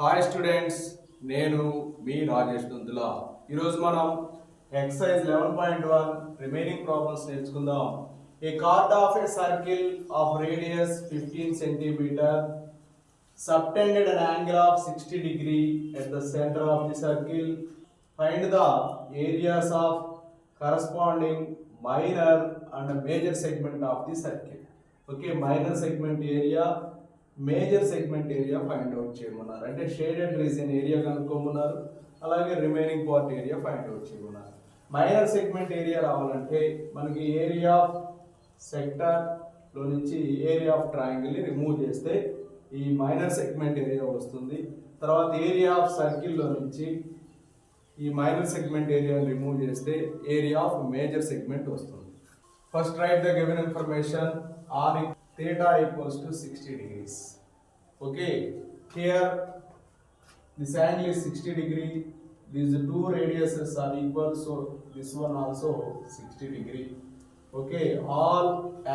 Hi students, నేను మీ రాజేష్ దుందుల. ఈరోజు మనం ఎక్సర్సైజ్ 11.1 రిమైనింగ్ ప్రాబ్లమ్స్ నేర్చుకుందాం. A chord of a circle of radius 15 centimetre subtended an angle of 60 degree at the center of the circle. Find the areas of corresponding minor and major segment of the circle. Okay, minor segment area, major segment area find out చేయమన్నారు. అంటే shaded reason area కనుక్కోమన్నారు, అలాగే remaining part area find out చేయమన్నారు. Minor segment area రావాలంటే మనకి area of సెక్టార్లో నుంచి area of ట్రయాంగిల్ని remove చేస్తే ఈ మైనర్ సెగ్మెంట్ ఏరియా వస్తుంది. తర్వాత ఏరియా ఆఫ్ సర్కిల్లో నుంచి ఈ మైనర్ సెగ్మెంట్ ఏరియాని రిమూవ్ చేస్తే ఏరియా ఆఫ్ మేజర్ సెగ్మెంట్ వస్తుంది. First right the given information are theta equals to 60 degrees. Okay, here this angle is 60 degree. These two radiuses are equal, so this one also 60 degree. Okay, all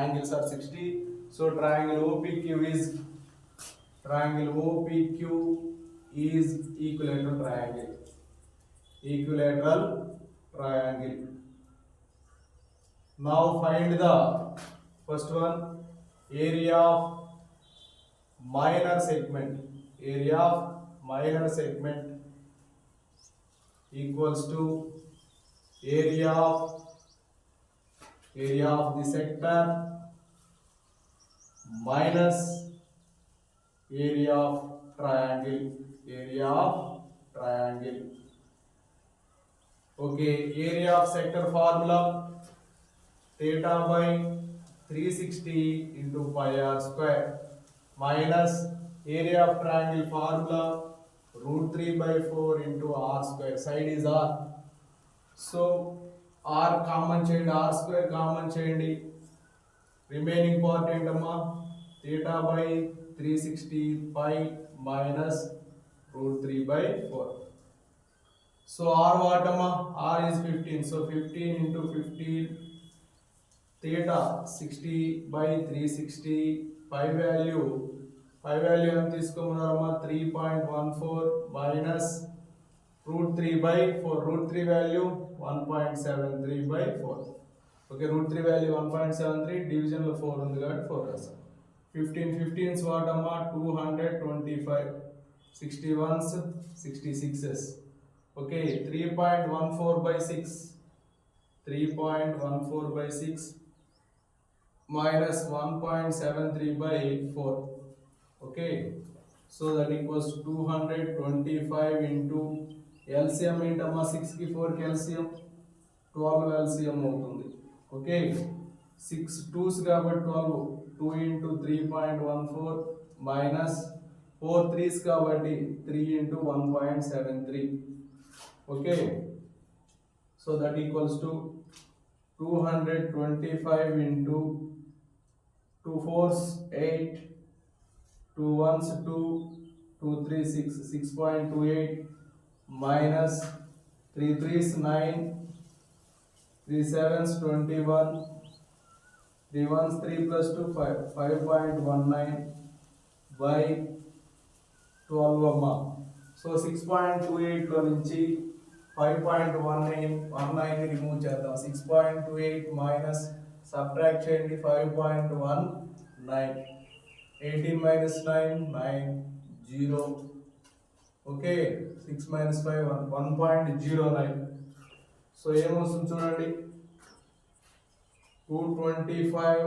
angles are 60. So triangle OPQ is equilateral triangle. Equilateral triangle. Now find the first one. Area of minor segment equals to area of the sector minus area of triangle. Okay, area of sector formula theta by 360 into pi r square minus area of triangle formula root 3 by 4 into r square. Side is r, so r common cheyandi, r square common cheyandi. Remaining part entamma theta by 360 pi minus root 3 by 4. So r what amma? R is 15, so 15 into 15 theta 60 by 360. pi value ఎంత తీసుకోమన్నారమ్మా 3.14 minus root 3 by 4. root 3 value 1.73 by 4. Okay, root 3 value 1.73, division లో 4 ఉంది కాబట్టి 4 రాసాం. 15s what అమ్మా 225, 61s 66s. Okay, 3.14 by 6 minus 1.73 by 4. Okay, so that equals 225 into LCM ఏంటమ్మా 6 కి 4 కి LCM 12 LCM అవుతుంది. ఓకే, 6 2s కాబట్టి 12, 2 into 3.14 minus 4 3s కాబట్టి 3 into 1.73. Okay, so that equals to 225 into 2 4s 8, 2 1s 2, 2 3 6, 6.28 minus 3 3s 9, 3 7s 21, 3 1s 3 plus 2 5, 5.19 by 12 అమ్మా. So 6.28 లో నుంచి 5.19 remove చేద్దాం. 6.28 మైనస్ సబ్ట్రాక్ట్ చేయండి 5.19, 18 minus 9 9 0. Okay, 6 minus 5 1.09. సో ఏమొస్తుంది చూడండి 225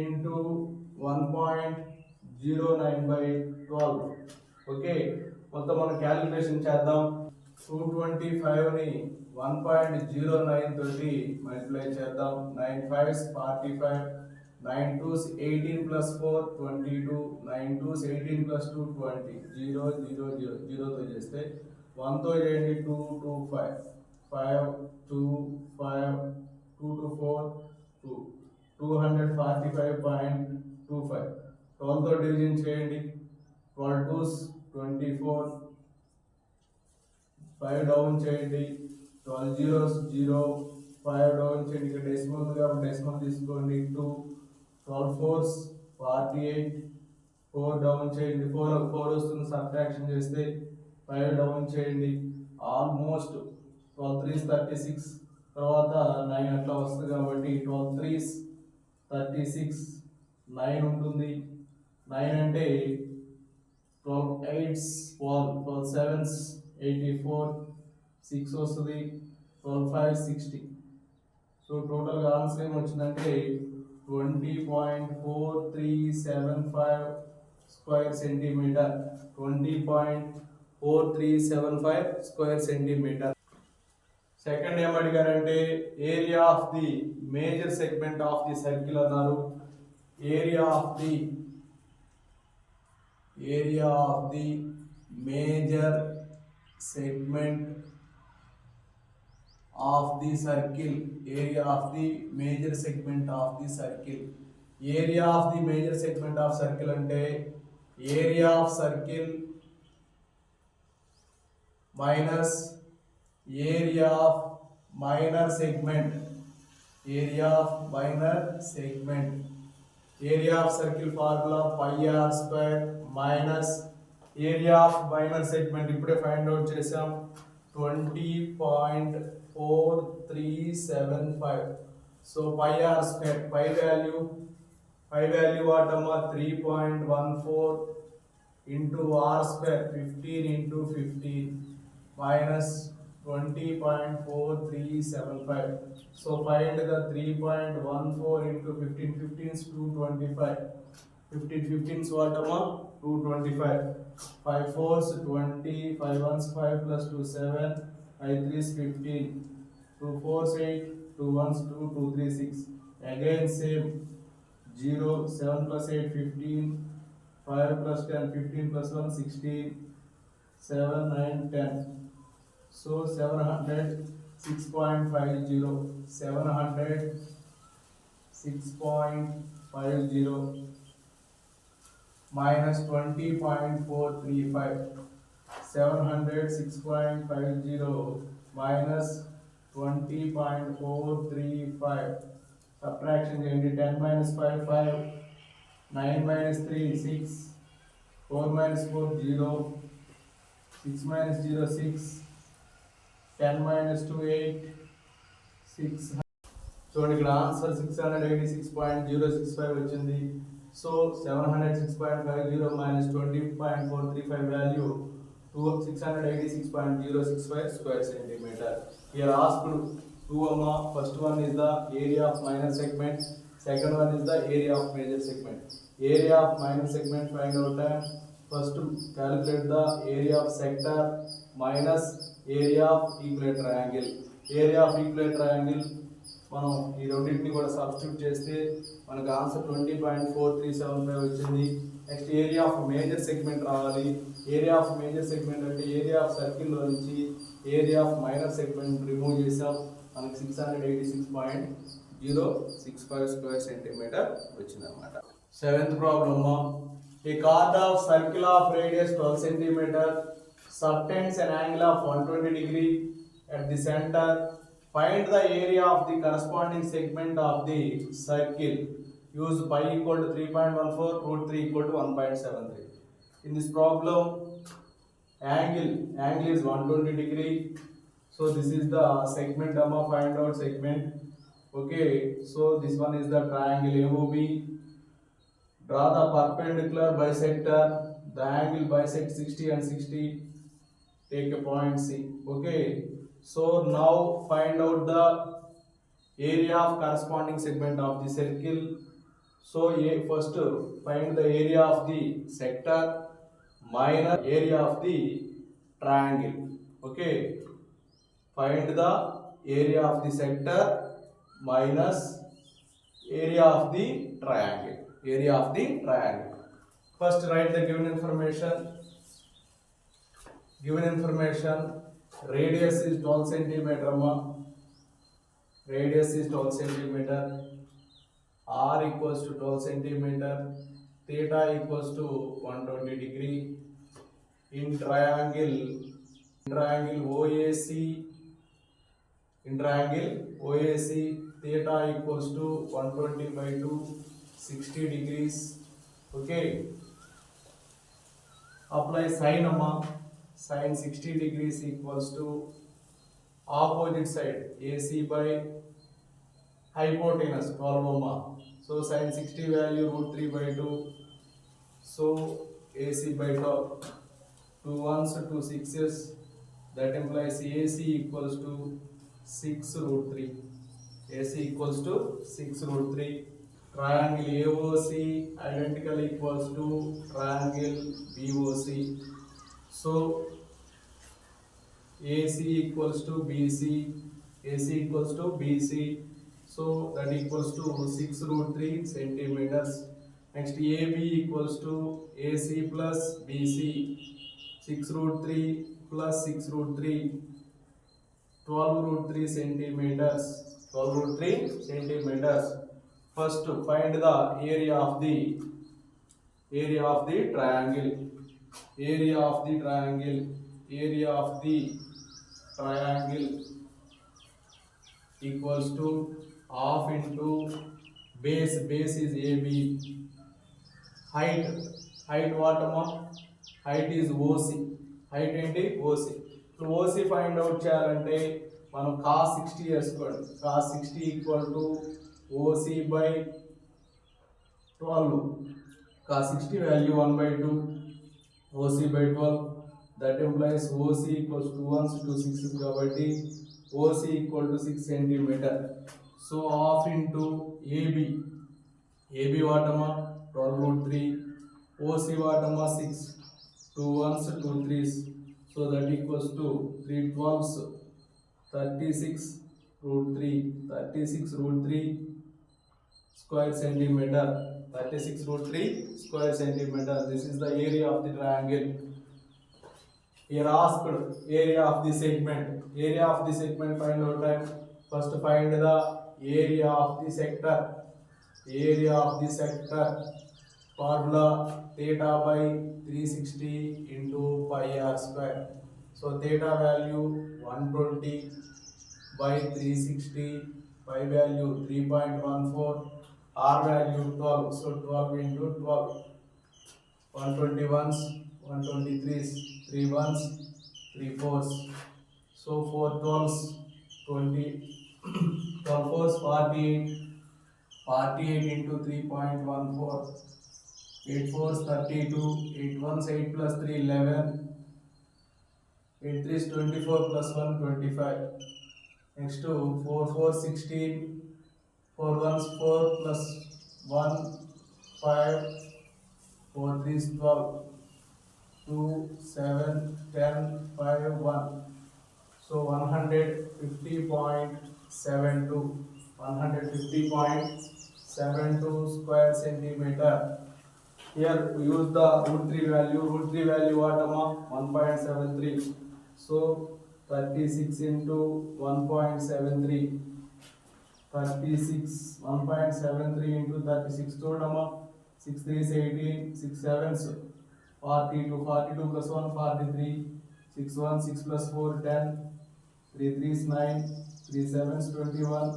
into 1.09 by 12. ఓకే, మొత్తం మనం క్యాలిక్యులేషన్ చేద్దాం. 225 ని 1.09 తోటి మల్టిప్లై చేద్దాం. 9 5s 45, 9 2s 18 plus 4 22, 9 2s 18 plus 2 20, 0 0 0 0 తో చేస్తే 1 తో చేయండి 2 2 5 5 2 5 2 2 4 2 245.25. 12 తో డివిజన్ చేయండి 12 2s 24, 5 డౌన్ చేయండి 12 zeros 0, 5 డౌన్ చేయండి. ఇక్కడ డెసిమల్ ఉంది కాబట్టి డెసిమల్ తీసుకోండి 2, 12 4s 48, 4 డౌన్ చేయండి, 4 వస్తుంది, సబ్ట్రాక్షన్ చేస్తే 5 డౌన్ చేయండి, ఆల్మోస్ట్ 12 3 36, తర్వాత 9 అట్లా వస్తుంది కాబట్టి 12 3 36, 9 ఉంటుంది. 9 అంటే 12 8 12, 12 7 84, 6 వస్తుంది, 12 5 60. సో టోటల్గా ఆన్సర్ ఏమొచ్చిందంటే 20.4375 square centimetre. 20.4375 square centimetre. Second ఏం అడిగారంటే area of the major segment of the circle అన్నారు. Area of the major segment of the circle. Area of the major segment of the circle. Area of the major segment of circle ante area of circle minus area of minor segment. Area of minor segment. Area of circle formula pi r square minus area of minor segment ఇప్పుడే find out చేసాం 20.4375. So pi r square, pi value what amma 3.14 into r square 15 into 15 minus 20.4375. So find the 3.14 into 15. 15 is 225. 15 is what amma 225. 5 4s 20, 5 1s 5 plus 2 7, 5 3s 15, 2 4s 8, 2 1s 2, 2 3 6. Again same 0, 7 plus 8 15, 5 plus 10 15 plus 1 16, 7 9 10. So 706.50, 706.50 minus 20.435. 706.50 minus 20.435. Subtraction చేయండి. 10 minus 5 5, 9 minus 3 6, 4 minus 4 0, 6 minus 0 6, 10 minus 2 8, 6. చూడండి ఇక్కడ answer 686.065 వచ్చింది. So 706.50 minus 20.435 value to 686.065 square centimeter. Here asked 2 amma. First one is the area of minor segment. Second one is the area of major segment. Area of minor segment find out. First calculate the area of sector minus area of equilateral triangle. Area of equilateral triangle మనం ఈ రెండింటిని కూడా substitute చేస్తే మనకు answer 20.4375 వచ్చింది. Next area of major segment రావాలి. Area of major segment అంటే area of సర్కిల్లో నుంచి area of minor segment remove చేసాం, మనకు 686.065 స్క్వేర్ సెంటీమీటర్ వచ్చిందన్నమాట. Seventh problem, a chord of circle of radius 12 centimetre subtends an angle of 120 degree at the center. Find the area of the corresponding segment of the circle. Use pi equal to 3.14, root 3 equal to 1.73. In this problem, angle is 120 degree. So this is the segment. Find out segment. Okay, so this one is the triangle AOB. Draw the perpendicular bisector. The angle bisect 60 and 60. Take a point C. Okay, so now find out the area of corresponding segment of the circle. So first find the area of the sector minus area of the triangle. Okay, find the area of the sector minus area of the triangle. Area of the triangle. First write the given information. Given information, radius is 12 centimeter. Radius is 12 centimeter. R equals to 12 centimeter. Theta equals to 120 degree. In triangle OAC, theta equals to 120 by 2, 60 degrees. Okay. apply sin amma, sin 60 degrees equals to opposite side AC by hypotenuse 12 amma. So sin 60 value root 3 by 2. So AC by 12. 2 ones, 2 sixes. That implies AC equals to 6 root 3. AC equals to 6 root 3. Triangle AOC identical equals to triangle BOC. So AC equals to BC. AC equals to BC. So that equals to 6 root 3 centimeters. Next AB equals to AC plus BC. 6 root 3 plus 6 root 3, 12 root 3 centimeters. 12 root 3 centimeters. First find the area of the triangle. Area of the triangle. Area of the triangle equals to half into base. Base is AB. Height what amma? Height is OC. Height ఏంటి OC. ఇప్పుడు OC find out చేయాలంటే మనం cos 60 వేసుకోండి. cos 60 equal to OC by 12. cos 60 value 1/2 OC by 12. That implies OC equals 2 1s 2 6s కాబట్టి OC equal to 6 centimetre. So half into AB. AB వాటమా 12 root 3. OC వాటమా 6. 2 1s 2 3s. So that equals to 3 12s 36 root 3. 36 root 3 square centimeter. 36 root 3 square centimeter. This is the area of the triangle. Here asked area of the segment. Area of the segment find out time. First find the area of the sector. Area of the sector. Formula theta by 360 into pi r square. So theta value 120 by 360, pi value 3.14, r value 12. So 12 into 12. 121s, 123s, 3 1s, 3 4s. So 4 12s, 20, 12 4s 48. 48 into 3.14. 8 4s 32. 8 1s 8 plus 3 11. 8 3s 24 plus 1 25. Next to 4 4 16. 4 1s 4 plus 1 5. 4 3s 12. 2 7 10 5 1. So 150.72. 150.72 square centimeter. Here we use the root 3 value. Root 3 value what amma? 1.73. So 36 into 1.73. 36 1.73 into 36 చూడమ్మా 6 3s 18 6 7s 42 42 plus 1 43 6 1 6 plus 4 10 3 3s 9 3 7s 21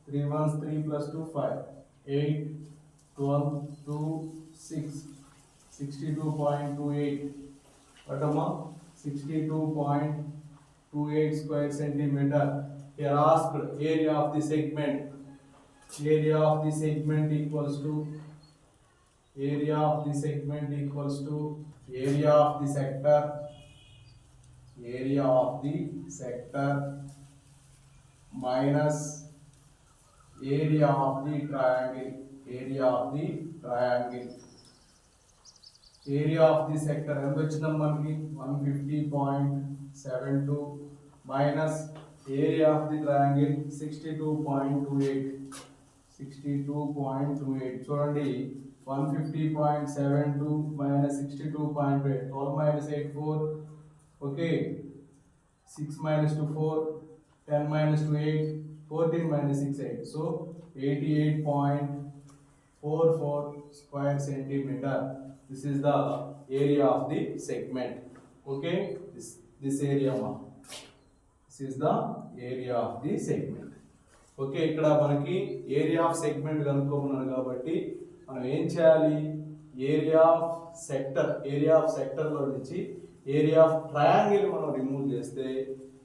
3 1s 3 plus 2 5 8 12 2 6 62.28 what amma 62.28 square centimeter. Here asked area of the segment. Area of the segment equals to area of the segment equals to area of the sector. Area of the sector minus area of the triangle. Area of the triangle. Area of the sector ఎంత వచ్చిందా మనకి 150.72 minus area of the triangle 62.28. 62.28 చూడండి 150.72 minus 62.28. 12 minus 8 4. Okay, 6 minus 2 4. 10 minus 2 8. 14 minus 6 8. So 88.44 square centimeter. This is the area of the segment. Okay, this area ma. This is the area of the segment. Okay, ఇక్కడ మనకి area of segment కనుక్కోమన్నారు కాబట్టి మనం ఏం చేయాలి, area of సెక్టర్లో నుంచి area of triangle మనం remove చేస్తే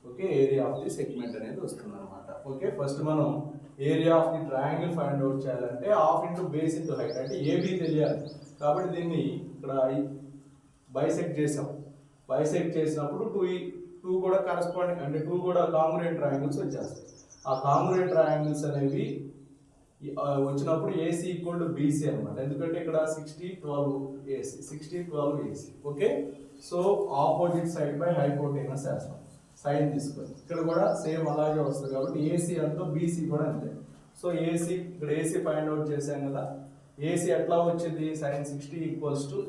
okay area of the segment అనేది వస్తుంది అనమాట. ఓకే ఫస్ట్ మనం area of the triangle find out చేయాలంటే half into base into height అంటే ఏబీ తెలియాలి. కాబట్టి దీన్ని ఇక్కడ బైసెక్ట్ చేసాం. బైసెక్ట్ చేసినప్పుడు టూ కూడా కరస్పాండింగ్ అంటే టూ కూడా కాంగ్రుయెంట్ ట్రయాంగిల్స్ వచ్చేస్తాయి. ఆ కాంగ్రుయెంట్ ట్రయాంగిల్స్ అనేవి వచ్చినప్పుడు ఏసీ ఈక్వల్ టు బీసీ అనమాట. ఎందుకంటే ఇక్కడ 60 12 AC. Okay so opposite side by hypotenuse వేస్తాం సైన్ తీసుకొని. ఇక్కడ కూడా సేమ్ అలాగే వస్తుంది కాబట్టి ఏసీ అంతా బీసీ కూడా అంతే. సో ఏసీ ఇక్కడ ఏసీ ఫైండ్ అవుట్ చేసాం కదా. ఏసీ ఎట్లా వచ్చింది sine 60 equals to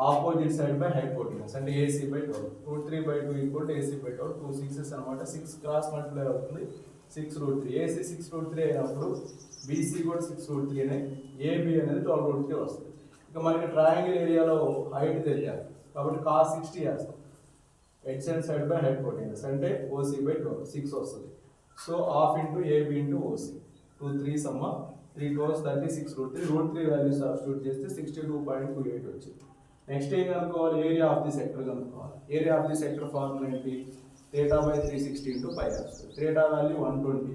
opposite side by hypotenuse అంటే AC by 12. √3/2 equal to AC by 12. 2 6s అనమాట. 6 క్రాస్ మల్టిప్లై అవుతుంది 6√3. ఏసీ 6√3 అయినప్పుడు బీసీ కూడా 6√3 అనే ఏబి అనేది 12√3 వస్తుంది. ఇక మనకి ట్రయాంగిల్ ఏరియాలో హైట్ తెలియాలి కాబట్టి cos 60 వేస్తాం. ఎడ్జెంట్ సైడ్ బై హైపోటెనస్ అంటే ఓసీ బై 12 6 వస్తుంది. So half into A B into O C 2 3 సమ్మ 3 12 36√3 √3 వాల్యూ సబ్స్టిట్యూట్ చేస్తే 62.28 వచ్చింది. నెక్స్ట్ ఏం కనుక్కోవాలి ఏరియా ఆఫ్ ది సెక్టర్ కనుక్కోవాలి. Area of the sector formula ఏంటి θ/360 ఇంటూ π వస్తుంది. θ వాల్యూ 120.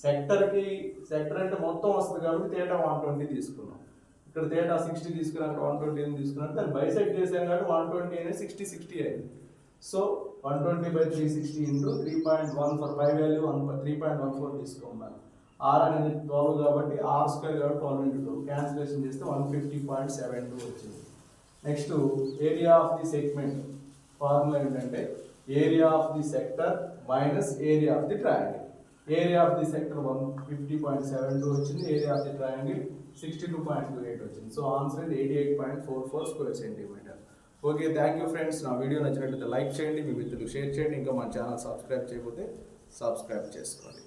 సెక్టర్ అంటే మొత్తం వస్తుంది కాబట్టి θ 120 తీసుకున్నాం. ఇక్కడ θ 60 తీసుకున్నాం 120 తీసుకున్నాం దాన్ని బైసెక్ట్ చేసాం కాబట్టి 120 అనేది 60 అయింది. So 120/360 into 3.1 for pi value 3.14 తీసుకోమన్నారు. r అనేది 12 కాబట్టి r² కాబట్టి 12 ఇంటూ 12 క్యాన్సిలేషన్ చేస్తే 150.72 వచ్చింది. Next area of the segment formula ఏంటంటే area of the sector minus area of the triangle. Area of the sector 150.72 వచ్చింది. ఏరియా ఆఫ్ ది ట్రయాంగిల్ 62.28 వచ్చింది. So answer ఇది 88.44 square centimetre. Okay thank you friends. నా video నచ్చినట్లయితే like చేయండి, మీ మిత్రులకు share చేయండి. ఇంకా మన ఛానల్ సబ్స్క్రైబ్ చేయకపోతే సబ్స్క్రైబ్ చేసుకోండి.